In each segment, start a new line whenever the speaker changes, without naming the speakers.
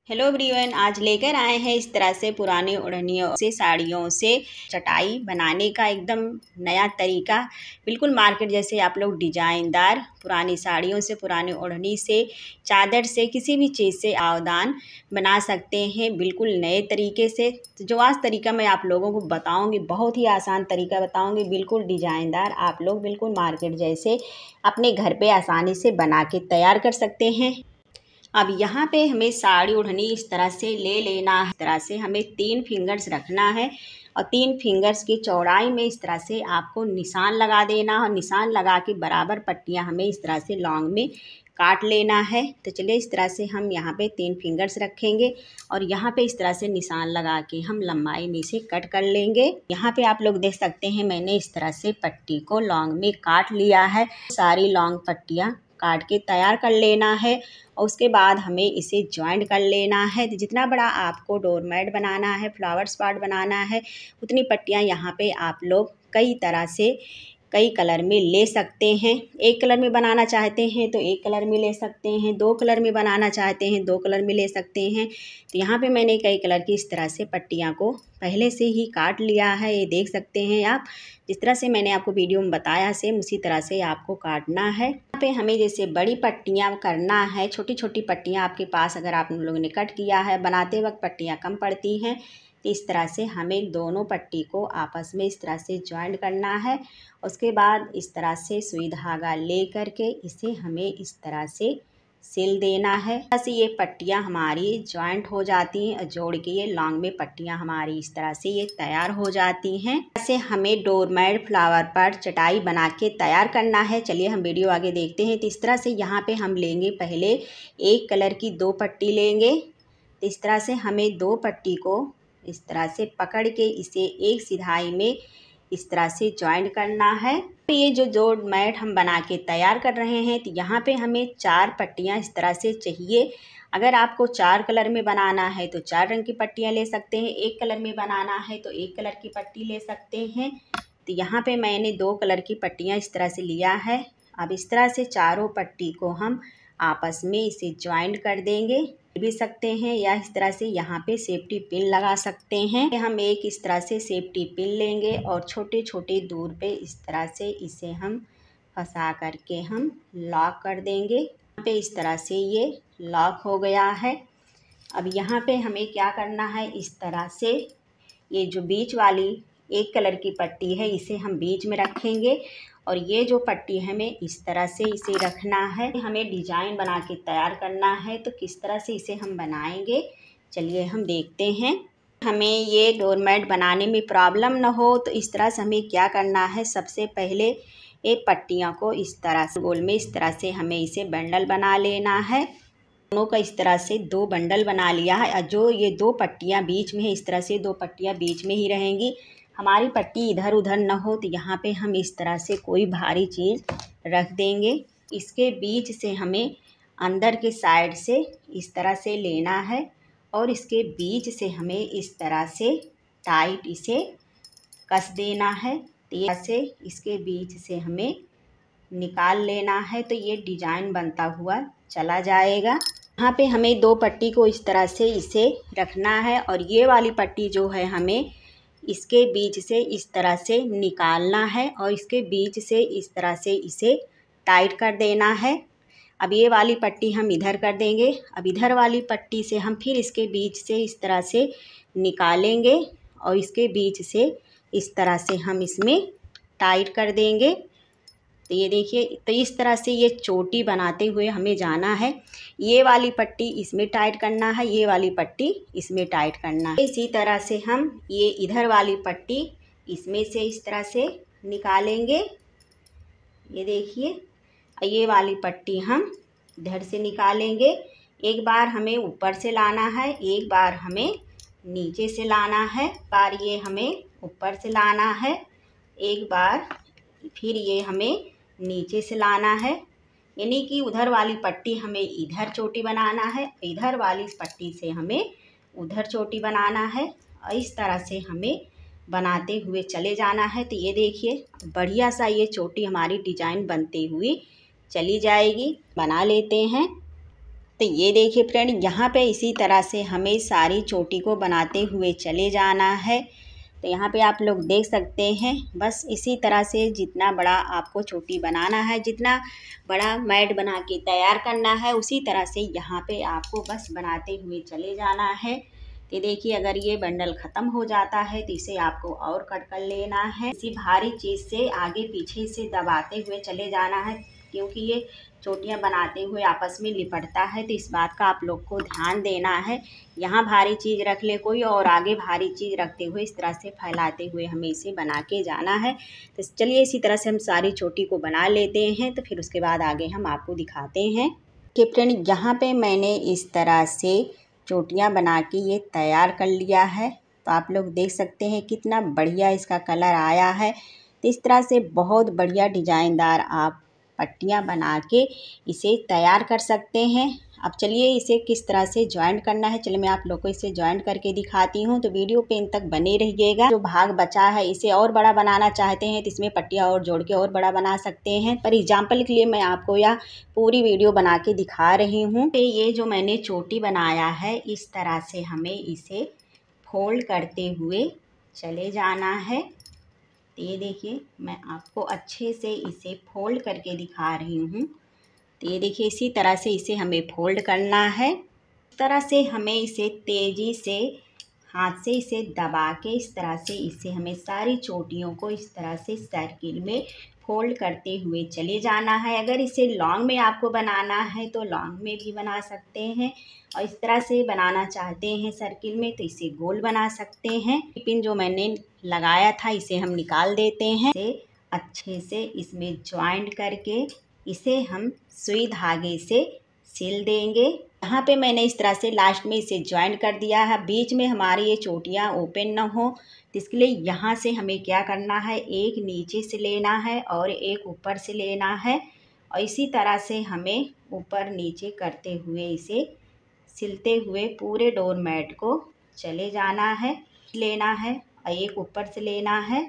Hello everyone, आज लेकर आए हैं इस तरह से पुरानी ओढ़नियों से साड़ियों से चटाई बनाने का एकदम नया तरीका। बिल्कुल मार्केट जैसे आप लोग डिजाइनदार पुरानी साड़ियों से, पुरानी ओढ़नी से, चादर से, किसी भी चीज़ से आवदान बना सकते हैं बिल्कुल नए तरीके से। तो जो आज तरीका मैं आप लोगों को बताऊंगी, बहुत ही आसान तरीका बताऊंगी, बिल्कुल डिजाइनदार, आप लोग बिल्कुल मार्केट जैसे अपने घर पे आसानी से बना के तैयार कर सकते हैं। अब यहाँ पे हमें साड़ी ओढ़नी इस तरह से ले लेना है। इस तरह से हमें 3 फिंगर्स रखना है और 3 फिंगर्स की चौड़ाई में इस तरह से आपको निशान लगा देना और निशान लगा के बराबर पट्टियाँ हमें इस तरह से लॉन्ग में काट लेना है। तो चलिए इस तरह से हम यहाँ पे 3 फिंगर्स रखेंगे और यहाँ पे इस तरह से निशान लगा के हम लंबाई में से कट कर लेंगे। यहाँ पे आप लोग देख सकते हैं मैंने इस तरह से पट्टी को लॉन्ग में काट लिया है। सारी लॉन्ग पट्टियाँ काट के तैयार कर लेना है और उसके बाद हमें इसे जॉइंट कर लेना है। तो जितना बड़ा आपको डोरमेट बनाना है, फ्लावर्स पॉट बनाना है, उतनी पट्टियाँ यहाँ पे आप लोग कई तरह से कई कलर में ले सकते हैं। एक कलर में बनाना चाहते हैं तो एक कलर में ले सकते हैं, 2 कलर में बनाना चाहते हैं 2 कलर में ले सकते हैं। तो यहाँ पे मैंने कई कलर की इस तरह से पट्टियाँ को पहले से ही काट लिया है। ये देख सकते हैं आप, जिस तरह से मैंने आपको वीडियो में बताया सेम उसी तरह से आपको काटना है। यहाँ पे हमें जैसे बड़ी पट्टियाँ करना है, छोटी छोटी पट्टियाँ आपके पास अगर आप लोगों ने कट किया है, बनाते वक्त पट्टियाँ कम पड़ती हैं, तो इस तरह से हमें दोनों पट्टी को आपस में इस तरह से जॉइंट करना है। उसके बाद इस तरह से सुई धागा ले करके इसे हमें इस तरह से सिल देना है। ऐसे ये पट्टियाँ हमारी जॉइंट हो जाती हैं और जोड़ के ये लॉन्ग में पट्टियाँ हमारी इस तरह से ये तैयार हो जाती हैं। ऐसे हमें डोरमेट, फ्लावर पॉट, चटाई बना के तैयार करना है। चलिए हम वीडियो आगे देखते हैं। तो इस तरह से यहाँ पे हम लेंगे, पहले एक कलर की 2 पट्टी लेंगे। तो इस तरह से हमें 2 पट्टी को इस तरह से पकड़ के इसे एक सिधाई में इस तरह से जॉइंट करना है। तो ये जो डोरमेट हम बना के तैयार कर रहे हैं, तो यहाँ पे हमें 4 पट्टियाँ इस तरह से चाहिए। अगर आपको 4 कलर में बनाना है तो 4 रंग की पट्टियाँ ले सकते हैं, एक कलर में बनाना है तो एक कलर की पट्टी ले सकते हैं। तो यहाँ पे मैंने 2 कलर की पट्टियाँ इस तरह से लिया है। अब इस तरह से चारों पट्टी को हम आपस में इसे ज्वाइंट कर देंगे भी सकते हैं, या इस तरह से यहाँ पे सेफ्टी पिन लगा सकते हैं। हम एक इस तरह से सेफ्टी पिन लेंगे और छोटे छोटे दूर पे इस तरह से इसे हम फंसा करके हम लॉक कर देंगे। यहाँ पे इस तरह से ये लॉक हो गया है। अब यहाँ पे हमें क्या करना है, इस तरह से ये जो बीच वाली एक कलर की पट्टी है इसे हम बीच में रखेंगे और ये जो पट्टी है हमें इस तरह से इसे रखना है। हमें डिजाइन बना के तैयार करना है, तो किस तरह से इसे हम बनाएंगे चलिए हम देखते हैं। हमें ये डोरमेट बनाने में प्रॉब्लम ना हो तो इस तरह से हमें क्या करना है, सबसे पहले ये पट्टियों को इस तरह से गोल में इस तरह से हमें इसे बंडल बना लेना है। दोनों का इस तरह से 2 बंडल बना लिया है और जो ये 2 पट्टियाँ बीच में है इस तरह से 2 पट्टियाँ बीच में ही रहेंगी। हमारी पट्टी इधर उधर न हो तो यहाँ पे हम इस तरह से कोई भारी चीज़ रख देंगे। इसके बीच से हमें अंदर के साइड से इस तरह से लेना है और इसके बीच से हमें इस तरह से टाइट इसे कस देना है। तो ये से इसके बीच से हमें निकाल लेना है, तो ये डिजाइन बनता हुआ चला जाएगा। यहाँ पे हमें 2 पट्टी को इस तरह से इसे रखना है और ये वाली पट्टी जो है हमें इसके बीच से इस तरह से निकालना है और इसके बीच से इस तरह से इसे टाइट कर देना है। अब ये वाली पट्टी हम इधर कर देंगे। अब इधर वाली पट्टी से हम फिर इसके बीच से इस तरह से निकालेंगे और इसके बीच से इस तरह से हम इसमें टाइट कर देंगे। तो ये देखिए, तो इस तरह से ये चोटी बनाते हुए हमें जाना है। ये वाली पट्टी इसमें टाइट करना है, ये वाली पट्टी इसमें टाइट करना है। इसी तरह से हम ये इधर वाली पट्टी इसमें से इस तरह से निकालेंगे। ये देखिए, ये वाली पट्टी हम इधर से निकालेंगे। एक बार हमें ऊपर से लाना है, एक बार हमें नीचे से लाना है। बार ये हमें ऊपर से लाना है, एक बार फिर ये हमें नीचे से लाना है। यानी कि उधर वाली पट्टी हमें इधर चोटी बनाना है, इधर वाली पट्टी से हमें उधर चोटी बनाना है और इस तरह से हमें बनाते हुए चले जाना है। तो ये देखिए, बढ़िया सा ये चोटी हमारी डिजाइन बनते हुए चली जाएगी। बना लेते हैं। तो ये देखिए फ्रेंड, यहाँ पे इसी तरह से हमें सारी चोटी को बनाते हुए चले जाना है। तो यहाँ पे आप लोग देख सकते हैं, बस इसी तरह से जितना बड़ा आपको चोटी बनाना है, जितना बड़ा मैट बना के तैयार करना है, उसी तरह से यहाँ पे आपको बस बनाते हुए चले जाना है। तो देखिए, अगर ये बंडल ख़त्म हो जाता है तो इसे आपको और कट कर लेना है। इसी भारी चीज़ से आगे पीछे से दबाते हुए चले जाना है, क्योंकि ये चोटियाँ बनाते हुए आपस में लिपटता है, तो इस बात का आप लोग को ध्यान देना है। यहाँ भारी चीज़ रख ले कोई और आगे भारी चीज़ रखते हुए इस तरह से फैलाते हुए हमें इसे बना के जाना है। तो चलिए इसी तरह से हम सारी चोटी को बना लेते हैं, तो फिर उसके बाद आगे हम आपको दिखाते हैं कि फ्रेंड यहाँ पे मैंने इस तरह से चोटियाँ बना के ये तैयार कर लिया है। तो आप लोग देख सकते हैं कितना बढ़िया इसका कलर आया है। तो इस तरह से बहुत बढ़िया डिजाइनदार आप पट्टियाँ बना के इसे तैयार कर सकते हैं। अब चलिए इसे किस तरह से जॉइंट करना है, चलिए मैं आप लोग को इसे जॉइंट करके दिखाती हूँ। तो वीडियो पे इन तक बने रहिएगा। जो भाग बचा है इसे और बड़ा बनाना चाहते हैं तो इसमें पट्टियाँ और जोड़ के और बड़ा बना सकते हैं। पर एग्जाम्पल के लिए मैं आपको यह पूरी वीडियो बना के दिखा रही हूँ। ये जो मैंने चोटी बनाया है, इस तरह से हमें इसे फोल्ड करते हुए चले जाना है। तो ये देखिए, मैं आपको अच्छे से इसे फोल्ड करके दिखा रही हूँ। तो ये देखिए, इसी तरह से इसे हमें फोल्ड करना है। इस तरह से हमें इसे तेज़ी से हाथ से इसे दबा के इस तरह से इसे हमें सारी चोटियों को इस तरह से सर्किल में फोल्ड करते हुए चले जाना है। अगर इसे लॉन्ग में आपको बनाना है तो लॉन्ग में भी बना सकते हैं, और इस तरह से बनाना चाहते हैं सर्किल में तो इसे गोल बना सकते हैं। पिन जो मैंने लगाया था इसे हम निकाल देते हैं। इसे अच्छे से इसमें ज्वाइंट करके इसे हम सुई धागे से सिल देंगे। यहाँ पे मैंने इस तरह से लास्ट में इसे ज्वाइंट कर दिया है। बीच में हमारी ये चोटियाँ ओपन ना हो, तो इसके लिए यहाँ से हमें क्या करना है, एक नीचे से लेना है और एक ऊपर से लेना है, और इसी तरह से हमें ऊपर नीचे करते हुए इसे सिलते हुए पूरे डोर मैट को चले जाना है, लेना है और एक ऊपर से लेना है।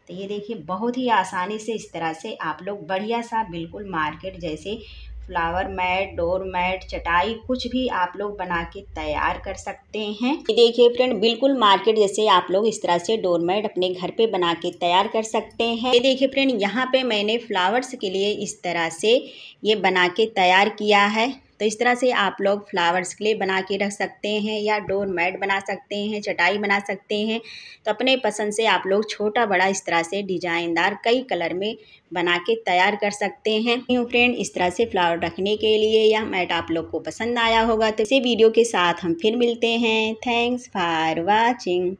तो ये देखिए, बहुत ही आसानी से इस तरह से आप लोग बढ़िया सा बिल्कुल मार्केट जैसे फ्लावर मैट, डोर मैट, चटाई कुछ भी आप लोग बना के तैयार कर सकते हैं। ये देखिए फ्रेंड, बिल्कुल मार्केट जैसे आप लोग इस तरह से डोर मैट अपने घर पे बना के तैयार कर सकते हैं। ये देखिए फ्रेंड, यहाँ पे मैंने फ्लावर्स के लिए इस तरह से ये बना के तैयार किया है। तो इस तरह से आप लोग फ्लावर्स के लिए बना के रख सकते हैं, या डोर मैट बना सकते हैं, चटाई बना सकते हैं। तो अपने पसंद से आप लोग छोटा बड़ा इस तरह से डिजाइनदार कई कलर में बना के तैयार कर सकते हैं। फ्रेंड, इस तरह से फ्लावर रखने के लिए यह मैट आप लोग को पसंद आया होगा। तो इसी वीडियो के साथ हम फिर मिलते हैं। Thanks for watching.